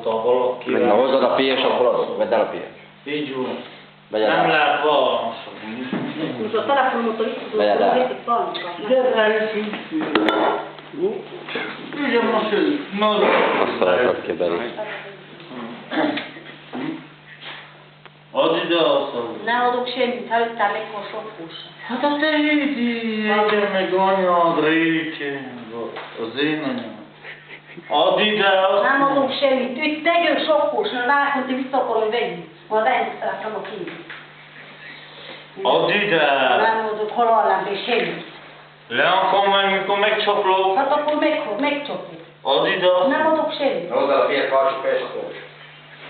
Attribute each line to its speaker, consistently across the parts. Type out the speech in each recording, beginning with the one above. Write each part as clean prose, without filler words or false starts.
Speaker 1: óta valakivel.
Speaker 2: Na hozzad a piés, akkor adod. Vedd el a piés.
Speaker 1: Így van.
Speaker 2: Vegyed
Speaker 1: Nem
Speaker 2: el.
Speaker 1: lehet valami.
Speaker 3: Scusa, sta la promotorista,
Speaker 2: Vai a dare.
Speaker 3: vedete quanto?
Speaker 1: Gyere, igen, most nagy.
Speaker 2: Azt rajtad ki belőle.
Speaker 1: Add ide azt a...
Speaker 3: Ne adok semmit, ha itt áll ekkor sok húsa.
Speaker 1: Hát azt égye meg anyad rékén, az én anyám. Add ide azt.
Speaker 3: Nem adok semmit, itt tegyünk sok hús, mert várunk, hogy vissza akarom venni. Majd elmesztelem a kint.
Speaker 1: Add ide.
Speaker 3: Nem adok halállámba semmit.
Speaker 1: Le akarom menni, mikor megcsaplok.
Speaker 3: Hát akkor megcsapjuk.
Speaker 1: Add ide azt.
Speaker 3: Nem adok semmit.
Speaker 2: Hozzad a piés, karcsuk fel, és akkor is.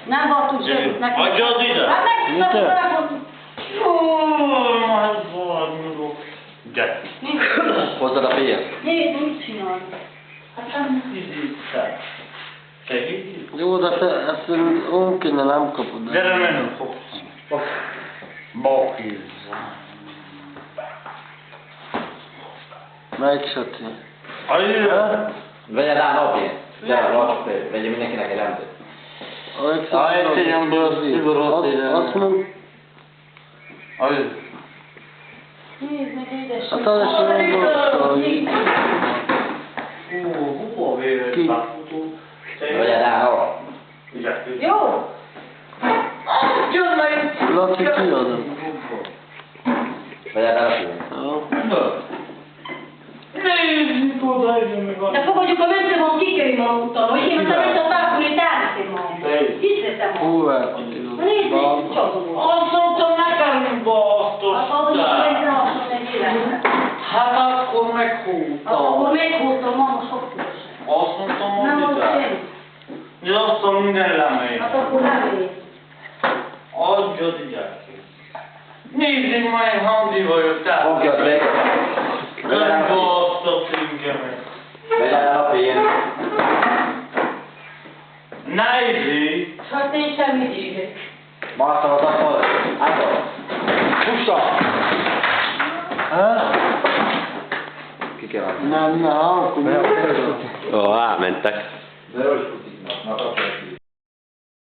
Speaker 3: Nem adtunk semmit neki.
Speaker 1: Adjad ide.
Speaker 3: Hát megcsinálom.
Speaker 1: Majd valamit. Gyere.
Speaker 2: Hozzad a piés.
Speaker 3: Nézd, mit csinálni. Hát nem.
Speaker 1: Segíts.
Speaker 4: Jó, de te ezt onkéne nem kapod.
Speaker 1: Gyere, menünk, fog. Bakizza.
Speaker 4: Melyik söti?
Speaker 1: Ajjjjjjj.
Speaker 2: Vegyed el a piés. Gyere, rajtad fel. Vegyél mindenkinek egy rendőt.
Speaker 4: Azt mondom,
Speaker 1: Ajjjjj.
Speaker 3: Nézd meg, édesem.
Speaker 4: hát az is mondom,
Speaker 1: Hova véred?
Speaker 4: Ki?
Speaker 2: Vegyed el arra.
Speaker 3: Jó?
Speaker 1: Jön meg!
Speaker 4: Laci kiadom.
Speaker 2: Vegyed el a piés.
Speaker 4: Jó.
Speaker 1: Nézzük oda, igen, meg
Speaker 3: De fogadjuk a mentőmon kikerül a úton, hogy én azt a tápulni tárgyalom.
Speaker 1: Hey.
Speaker 3: Hiszem
Speaker 4: Hú,
Speaker 3: ma.
Speaker 4: hát.
Speaker 3: Na nézd, nézd, csalódom.
Speaker 1: Azt mondtam nekem, basztos!
Speaker 3: Hát adom, hogy egy ráson egy életre.
Speaker 1: Hát akkor
Speaker 3: Hát
Speaker 1: meghúztam.
Speaker 3: akkor meghúztam, mama sok különbség.
Speaker 1: Azt mondtam,
Speaker 3: Nem
Speaker 1: hogy
Speaker 3: adok
Speaker 1: ide.
Speaker 3: semmit.
Speaker 1: De azt mondtam, minden lemegy.
Speaker 3: Hát akkor nem ér.
Speaker 1: Adjad ide. Nézzük majd, handi vagyok, tehát.
Speaker 2: Fogjad meg. Vegyed el a
Speaker 1: Nem
Speaker 2: piés.
Speaker 1: basztok engemet.
Speaker 2: Vegyed el a piés.
Speaker 1: Ne izé.
Speaker 3: Hát nincs semmit is.
Speaker 2: Basztad az asztal. Átad. Fussa!
Speaker 4: Hát?
Speaker 2: Ki kell adni.
Speaker 4: Nem, akkor
Speaker 2: Ó,
Speaker 4: nem.
Speaker 2: elmentek. De jól is futik. Na, kapcsolj.